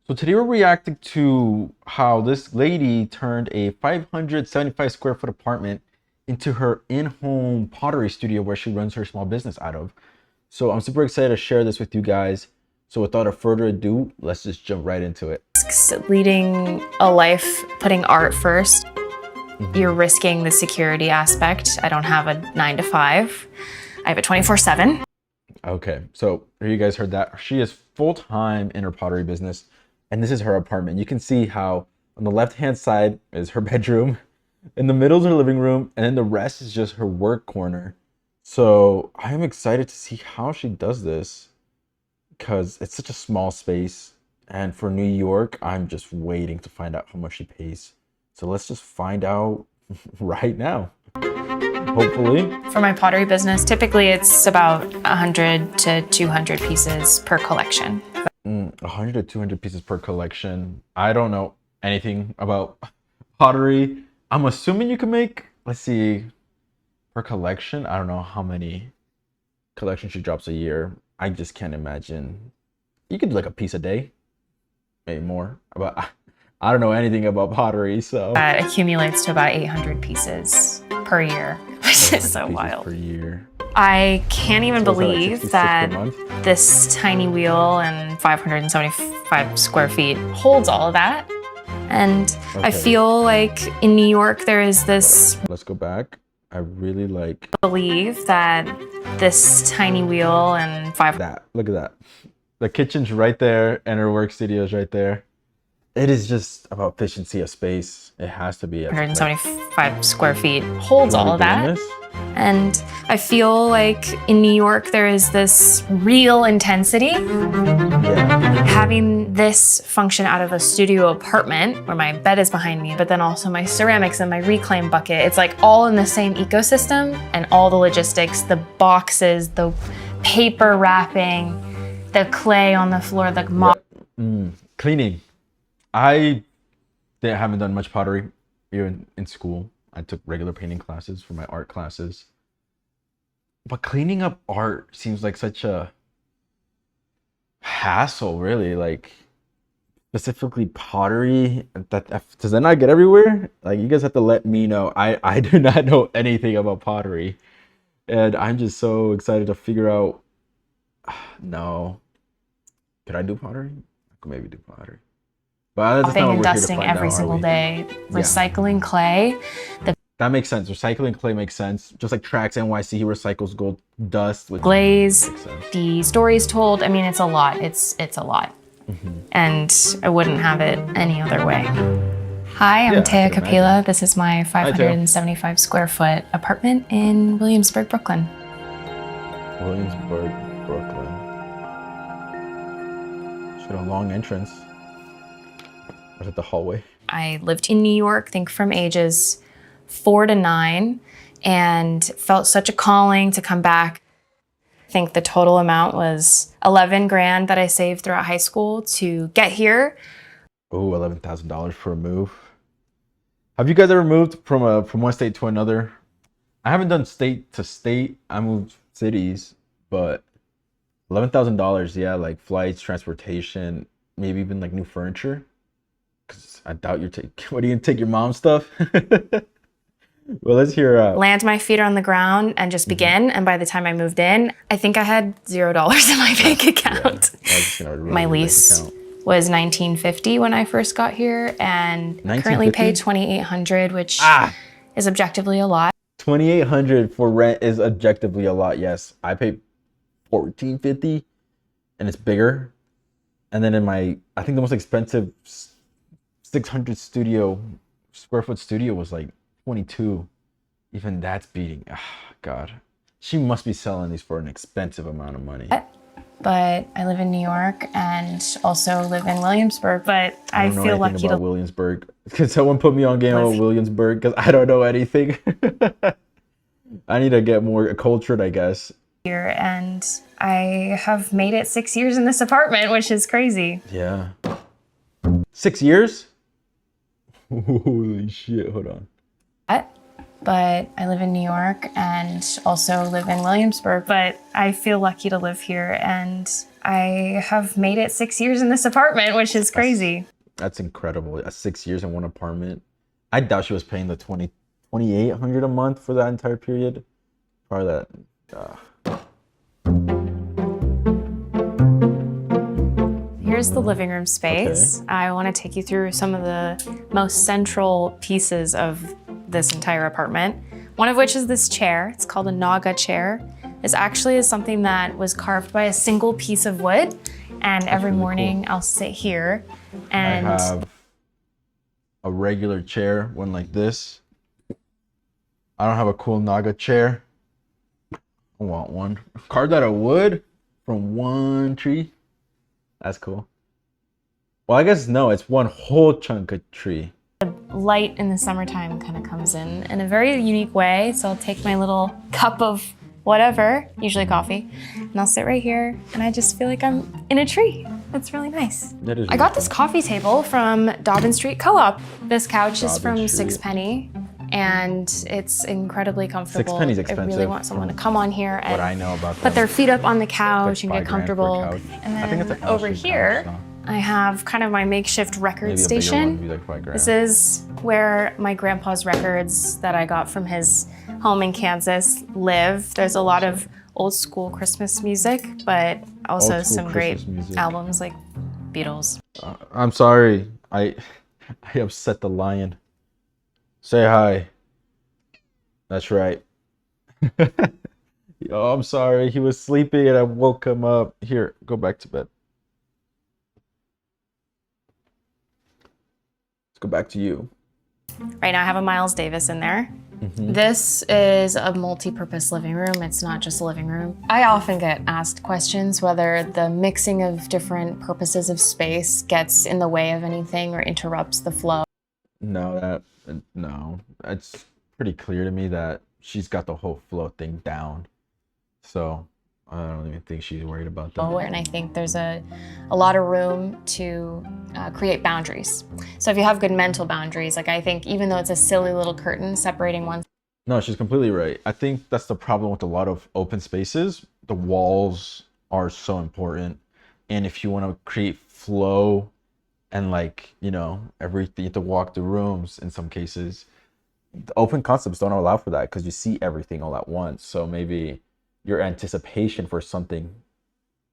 So today we're reacting to how this lady turned a 575 square foot apartment into her in-home pottery studio where she runs her small business out of. So I'm super excited to share this with you guys. So without a further ado, let's just jump right into it. Leading a life, putting art first, you're risking the security aspect. I don't have a 9 to 5. I have a 24/7. Okay, so here you guys heard that. She is full-time in her pottery business, and this is her apartment. You can see how on the left-hand side is her bedroom, in the middle is her living room, and then the rest is just her work corner. So I am excited to see how she does this because it's such a small space. And for New York, I'm just waiting to find out how much she pays. So let's just find out right now. Hopefully. For my pottery business, typically it's about 100 to 200 pieces per collection. 100 to 200 pieces per collection. I don't know anything about pottery. I'm assuming you can make, let's see, per collection. I don't know how many collections she drops a year. I just can't imagine. You could do like a piece a day, maybe more. But I don't know anything about pottery, so. That accumulates to about 800 pieces per year, which is so wild. Per year. I can't even believe that month? this tiny wheel and 575 square feet holds all of that. And I feel like in New York, there is this Let's go back. I really like believe that this tiny wheel and look at that. The kitchen's right there and her work studio's right there. It is just about efficiency of space. It has to be. 175 square feet holds all of that. And I feel like in New York, there is this real intensity. Yeah. Having this function out of a studio apartment where my bed is behind me, but then also my ceramics and my reclaim bucket, it's like all in the same ecosystem, and all the logistics, the boxes, the paper wrapping, the clay on the floor, the mop. Cleaning. I haven't done much pottery even in school. I took regular painting classes for my art classes. But cleaning up art seems like such a hassle, really. Like, specifically pottery. Does that not get everywhere? Like, you guys have to let me know. I do not know anything about pottery. And I'm just so excited to figure out. No. Could I do pottery? I could maybe do pottery. But that's not what and we're here to dusting find every out, single day, recycling clay. That makes sense. Recycling clay makes sense. Just like Tracks NYC, he recycles gold dust with glaze, the stories told. I mean, it's a lot. It's a lot. And I wouldn't have it any other way. Hi, I'm Taya Capella. This is my 575 square foot apartment in Williamsburg, Brooklyn. Williamsburg, Brooklyn. She had a long entrance. Was it the hallway? I lived in New York, I think from ages 4 to 9, and felt such a calling to come back. I think the total amount was 11 grand that I saved throughout high school to get here. Oh, $11,000 for a move. Have you guys ever moved from one state to another? I haven't done state to state. I moved cities, but $11,000, yeah, like flights, transportation, maybe even like new furniture. Because I doubt you're what, are you gonna take your mom's stuff? Well, let's hear out. Land my feet on the ground and just begin. And by the time I moved in, I think I had $0 in my bank account. Yeah, my lease was $1,950 when I first got here, and currently pay $2,800, which is objectively a lot. $2,800 for rent is objectively a lot. Yes, I pay $1,450, and it's bigger. And then in I think the most expensive 600 square foot studio was like 22. Even that's beating. God, she must be selling these for an expensive amount of money. But I live in New York and also live in Williamsburg. But I feel lucky about Williamsburg. Could someone put me on game about Williamsburg? Because I don't know anything. I need to get more cultured, I guess. Here, and I have made it 6 years in this apartment, which is crazy. Yeah. 6 years? Holy shit, hold on. But I live in New York and also live in Williamsburg, but I feel lucky to live here, and I have made it 6 years in this apartment, which is crazy. That's incredible. 6 years in one apartment. I doubt she was paying the 2,800 a month for that entire period. Probably that. Here's the living room space. Okay. I want to take you through some of the most central pieces of this entire apartment. One of which is this chair. It's called a Naga chair. This actually is something that was carved by a single piece of wood. And every morning I'll sit here and I have a regular chair, one like this. I don't have a cool Naga chair. I want one. Carved out of wood from one tree. That's cool. Well, I guess no, it's one whole chunk of tree. The light in the summertime kind of comes in a very unique way. So I'll take my little cup of whatever, usually coffee, and I'll sit right here and I just feel like I'm in a tree. It's really nice. That is really I got this coffee table from Dobbin Street Co-op. This couch is from Sixpenny and it's incredibly comfortable. Sixpenny's expensive. I really want someone to come on here and what I know about put their feet up on the couch like and get comfortable. And then I think it's like over here, I have kind of my makeshift record station. This is where my grandpa's records that I got from his home in Kansas live. There's a lot of old school Christmas music, but also some great albums like Beatles. I'm sorry, I upset the lion. Say hi. That's right. Oh, I'm sorry. He was sleeping and I woke him up. Here, go back to bed. Let's go back to you. Right now I have a Miles Davis in there. This is a multi-purpose living room. It's not just a living room. I often get asked questions whether the mixing of different purposes of space gets in the way of anything or interrupts the flow. No, it's pretty clear to me that she's got the whole flow thing down. So I don't even think she's worried about that. And I think there's a lot of room to create boundaries. So if you have good mental boundaries, like I think even though it's a silly little curtain separating one. No, she's completely right. I think that's the problem with a lot of open spaces. The walls are so important. And if you want to create flow and everything, you have to walk the rooms in some cases. The open concepts don't allow for that because you see everything all at once. So maybe your anticipation for something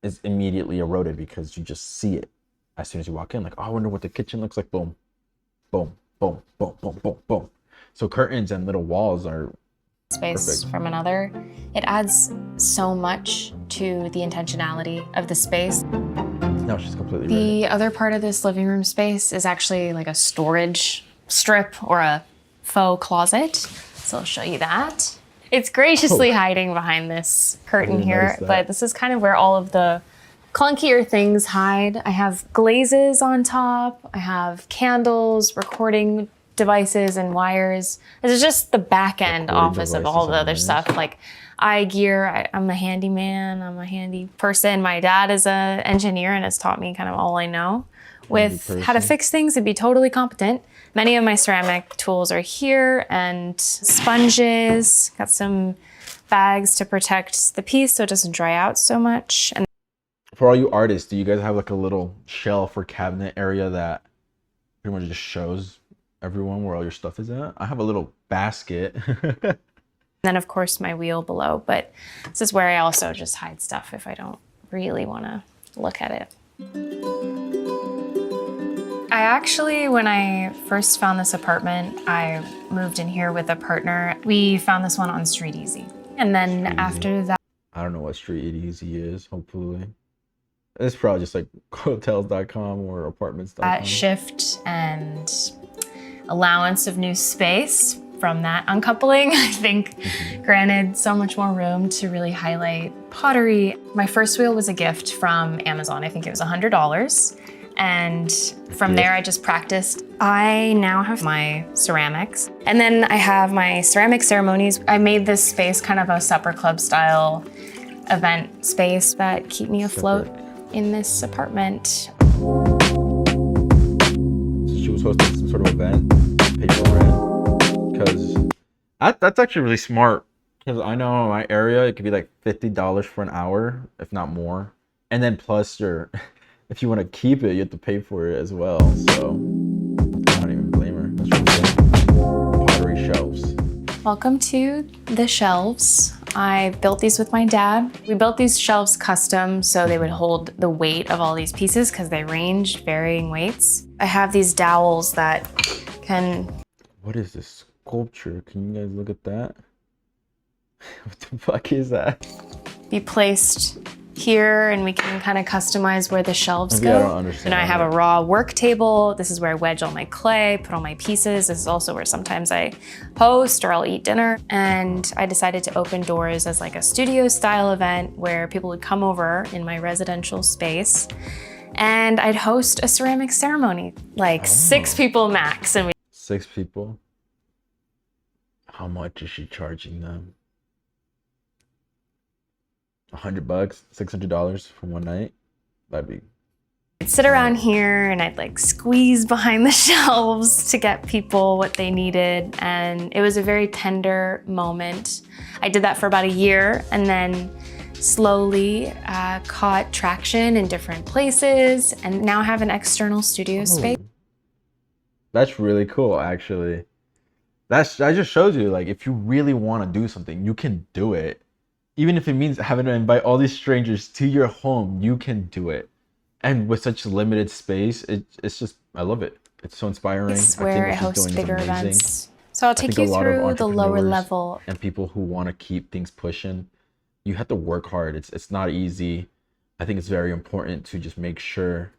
is immediately eroded because you just see it as soon as you walk in. Like, oh, I wonder what the kitchen looks like. Boom, boom, boom, boom, boom, boom, boom. So curtains and little walls are space perfect. From another. It adds so much to the intentionality of the space. No, she's completely right. The other part of this living room space is actually like a storage strip or a faux closet. So I'll show you that. It's graciously hiding behind this curtain here, but this is kind of where all of the clunkier things hide. I have glazes on top. I have candles, recording devices and wires. This is just the back end office of all the other stuff. Like eye gear, I'm a handyman, I'm a handy person. My dad is an engineer and has taught me kind of all I know with how to fix things and be totally competent. Many of my ceramic tools are here and sponges, got some bags to protect the piece so it doesn't dry out so much. And for all you artists, do you guys have like a little shelf or cabinet area that pretty much just shows everyone where all your stuff is at? I have a little basket. then of course my wheel below, but this is where I also just hide stuff if I don't really want to look at it. I actually, when I first found this apartment, I moved in here with a partner. We found this one on Street Easy. And then after that, I don't know what Street Easy is, hopefully. It's probably just like hotels.com or apartments.com. That shift and allowance of new space from that uncoupling, I think, granted so much more room to really highlight pottery. My first wheel was a gift from Amazon. I think it was $100. And from there, I just practiced. I now have my ceramics. And then I have my ceramic ceremonies. I made this space kind of a supper club style event space that keep me afloat in this apartment. She was hosting some sort of event, paid for rent. Because that's actually really smart. Because I know in my area, it could be like $50 for an hour, if not more. And then plus your, if you want to keep it, you have to pay for it as well. So I don't even blame her. That's really good. Pottery shelves. Welcome to the shelves. I built these with my dad. We built these shelves custom so they would hold the weight of all these pieces because they ranged varying weights. I have these dowels that can... What is this sculpture? Can you guys look at that? What the fuck is that? Be placed here, and we can kind of customize where the shelves Maybe go. I don't understand. And I have a raw work table. This is where I wedge all my clay, put all my pieces. This is also where sometimes I host or I'll eat dinner. And I decided to open doors as like a studio style event where people would come over in my residential space and I'd host a ceramic ceremony, like 6 people max. And 6 people? How much is she charging them? $100, $600 for one night? That'd be... I'd sit around here and I'd like squeeze behind the shelves to get people what they needed. And it was a very tender moment. I did that for about a year and then slowly caught traction in different places and now have an external studio space. That's really cool, actually. That just shows you, like, if you really want to do something, you can do it. Even if it means having to invite all these strangers to your home, you can do it. And with such limited space, it's just, I love it. It's so inspiring. It's where I host bigger events. So I'll take you through the lower level. And people who want to keep things pushing, you have to work hard. It's not easy. I think it's very important to just make sure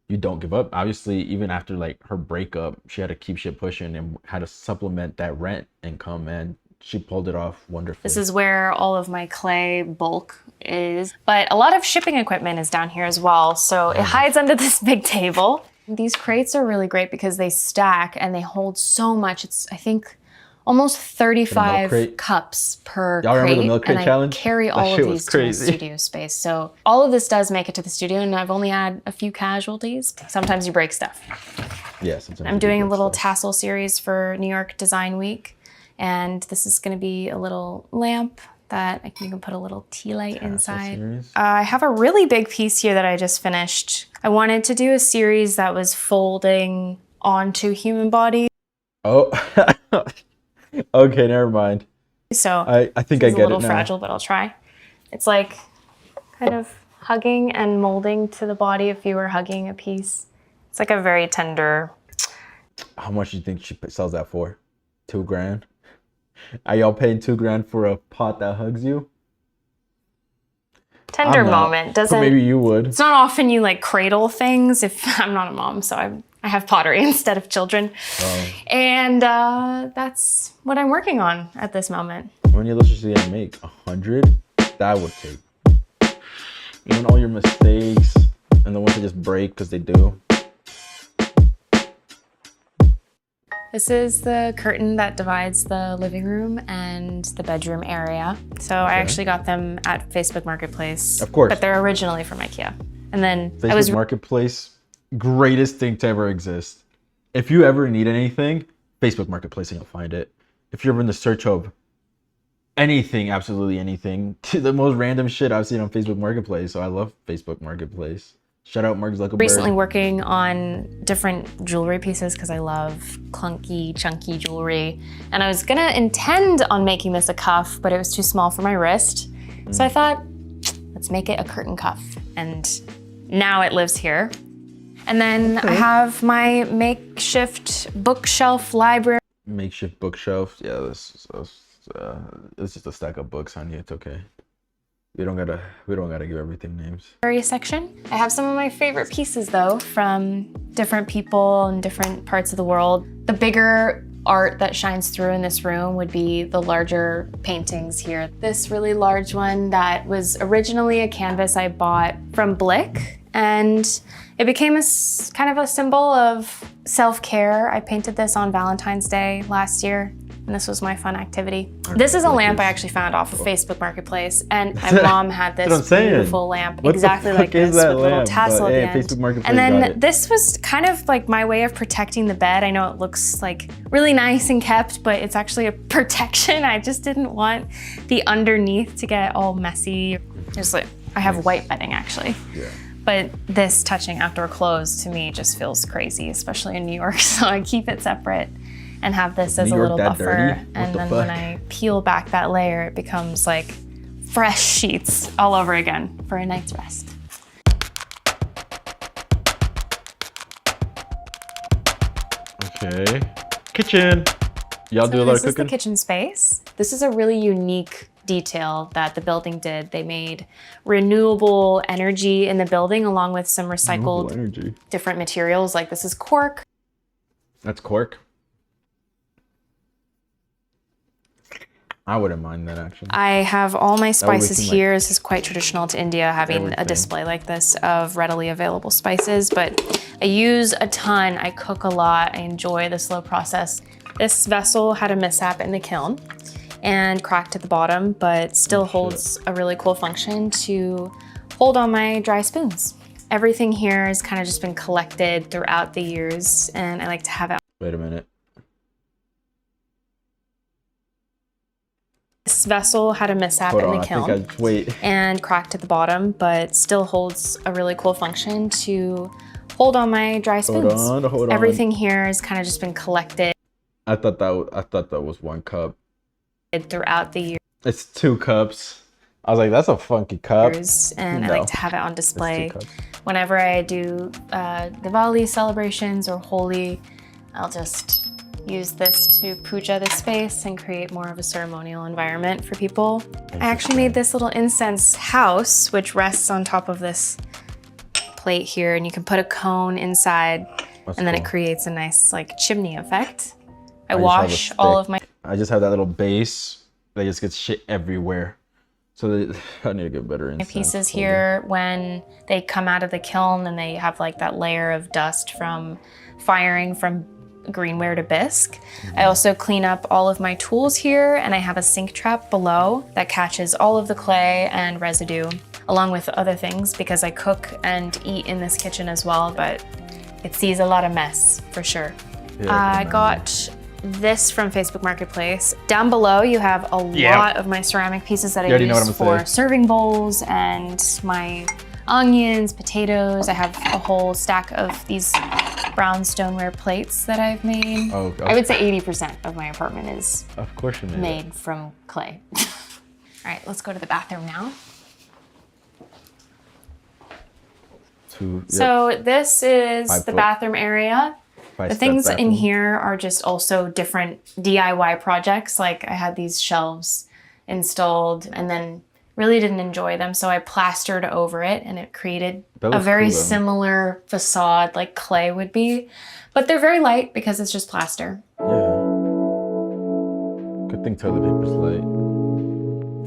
you don't give up. Obviously, even after like her breakup, she had to keep shit pushing and had to supplement that rent income, and she pulled it off wonderfully. This is where all of my clay bulk is, but a lot of shipping equipment is down here as well. So it hides under this big table. These crates are really great because they stack and they hold so much. It's, I think, almost 35 cups per Y'all crate. Remember the milk crate and challenge? I carry all of these to the studio space. So all of this does make it to the studio, and I've only had a few casualties. Sometimes you break stuff. Yeah, sometimes I'm doing a little tassel series for New York Design Week. And this is gonna be a little lamp that you can put a little tea light inside. I have a really big piece here that I just finished. I wanted to do a series that was folding onto human bodies. Oh, okay, never mind. So I think I get it now. It's a little fragile, but I'll try. It's like kind of hugging and molding to the body if you were hugging a piece. It's like a very tender. How much do you think she sells that for? $2,000? Are y'all paying $2,000 for a pot that hugs you? Tender moment. Doesn't, maybe you would. It's not often you like cradle things if I'm not a mom, so I have pottery instead of children. And that's what I'm working on at this moment. How many of those are you gonna make? 100? That would take. Even all your mistakes and the ones that just break because they do. This is the curtain that divides the living room and the bedroom area. So I actually got them at Facebook Marketplace. Of course. But they're originally from IKEA. And then Facebook Marketplace, greatest thing to ever exist. If you ever need anything, Facebook Marketplace and you'll find it. If you're ever in the search of anything, absolutely anything, to the most random shit I've seen on Facebook Marketplace. So I love Facebook Marketplace. Shout out Mark Zuckerberg. Recently working on different jewelry pieces because I love clunky, chunky jewelry. And I was gonna intend on making this a cuff, but it was too small for my wrist. So I thought, let's make it a curtain cuff. And now it lives here. And then I have my makeshift bookshelf library. Makeshift bookshelf. Yeah, it's just a stack of books, honey. It's okay. We don't gotta give everything names. Section. I have some of my favorite pieces though from different people in different parts of the world. The bigger art that shines through in this room would be the larger paintings here. This really large one that was originally a canvas I bought from Blick, and it became a kind of a symbol of self-care. I painted this on Valentine's Day last year. And this was my fun activity. This is a lamp I actually found off of Facebook Marketplace, and my mom had this beautiful lamp exactly like this with a little tassel at the end. And then this was kind of like my way of protecting the bed. I know it looks like really nice and kept, but it's actually a protection. I just didn't want the underneath to get all messy. There's like I have white bedding actually. Yeah. But this touching outdoor clothes to me just feels crazy, especially in New York. So I keep it separate and have this as a little buffer. And then when I peel back that layer, it becomes like fresh sheets all over again for a night's rest. Okay. Kitchen. Y'all do a lot of cooking? This is the kitchen space. This is a really unique detail that the building did. They made renewable energy in the building along with some recycled different materials. Like this is cork. That's cork. I wouldn't mind that actually. I have all my spices here. This is quite traditional to India, having a display like this of readily available spices, but I use a ton. I cook a lot. I enjoy the slow process. This vessel had a mishap in the kiln and cracked at the bottom, but still holds a really cool function to hold on my dry spoons. Everything here has kind of just been collected throughout the years, and I like to have it. Wait a minute. This vessel had a mishap in the kiln and cracked at the bottom, but still holds a really cool function to hold on my dry spoons. Hold on. Everything here has kind of just been collected. I thought that was 1 cup. Throughout the years. It's 2 cups. I was like, that's a funky cup. And I like to have it on display. Whenever I do Diwali celebrations or Holi, I'll just use this to puja the space and create more of a ceremonial environment for people. I actually made this little incense house, which rests on top of this plate here, and you can put a cone inside, and then it creates a nice like chimney effect. I wash all of my... I just have that little base that just gets shit everywhere. So I need to get better incense. Pieces here, when they come out of the kiln and they have like that layer of dust from firing from greenware to bisque. I also clean up all of my tools here, and I have a sink trap below that catches all of the clay and residue, along with other things, because I cook and eat in this kitchen as well, but it sees a lot of mess for sure. Yeah, I got this from Facebook Marketplace. Down below, you have a lot of my ceramic pieces that I use for serving bowls and my onions, potatoes. I have a whole stack of these brown stoneware plates that I've made. Oh, okay. I would say 80% of my apartment is made from clay. All right, let's go to the bathroom now. So this is the bathroom area. The things in here are just also different DIY projects. Like I had these shelves installed and then really didn't enjoy them, so I plastered over it, and it created a very similar facade like clay would be. But they're very light because it's just plaster. Yeah. Good thing toilet paper's light.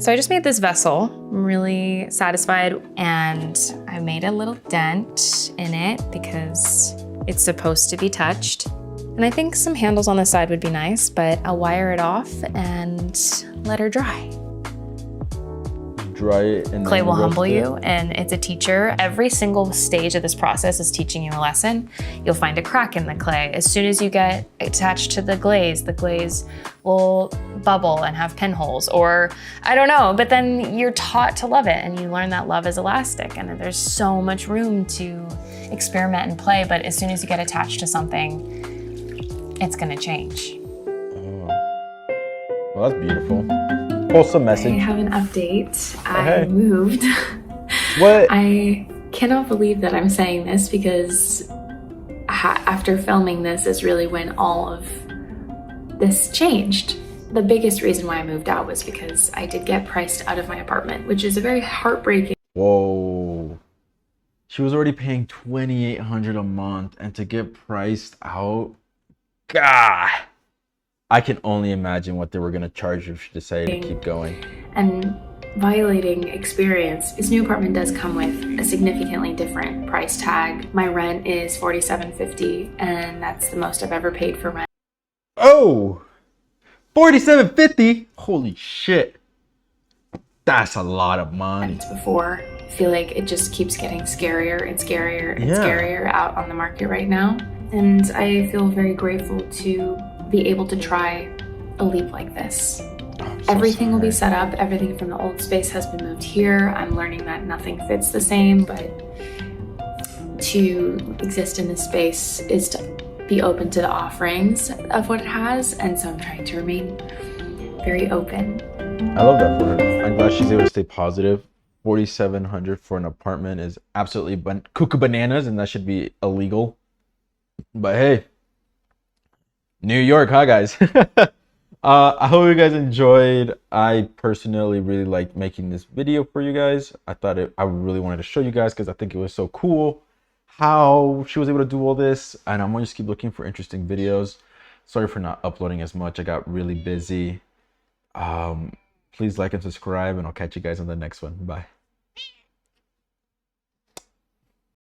So I just made this vessel. I'm really satisfied, and I made a little dent in it because it's supposed to be touched. And I think some handles on the side would be nice, but I'll wire it off and let her dry. Dry it and clay will humble you, and it's a teacher. Every single stage of this process is teaching you a lesson. You'll find a crack in the clay. As soon as you get attached to the glaze will bubble and have pinholes, or I don't know, but then you're taught to love it, and you learn that love is elastic, and there's so much room to experiment and play, but as soon as you get attached to something, it's gonna change. Oh. Well, that's beautiful. Wholesome message. I have an update. I moved. What? I cannot believe that I'm saying this because after filming this is really when all of this changed. The biggest reason why I moved out was because I did get priced out of my apartment, which is a very heartbreaking. Whoa. She was already paying $2,800 a month, and to get priced out, God. I can only imagine what they were going to charge if she decided to keep going. And violating experience. This new apartment does come with a significantly different price tag. My rent is $47.50, and that's the most I've ever paid for rent. Oh, $47.50? Holy shit. That's a lot of money. Before, I feel like it just keeps getting scarier and scarier and scarier out on the market right now. And I feel very grateful to be able to try a leap like this. Everything will be set up. Everything from the old space has been moved here. I'm learning that nothing fits the same, but to exist in this space is to be open to the offerings of what it has. And so I'm trying to remain very open. I love that for her. I'm glad she's able to stay positive. 4,700 for an apartment is absolutely cuckoo bananas, and that should be illegal. But hey, New York, huh, guys? I hope you guys enjoyed. I personally really liked making this video for you guys. I really wanted to show you guys because I think it was so cool how she was able to do all this, and I'm gonna just keep looking for interesting videos. Sorry for not uploading as much. I got really busy. Please like and subscribe, and I'll catch you guys on the next one. Bye.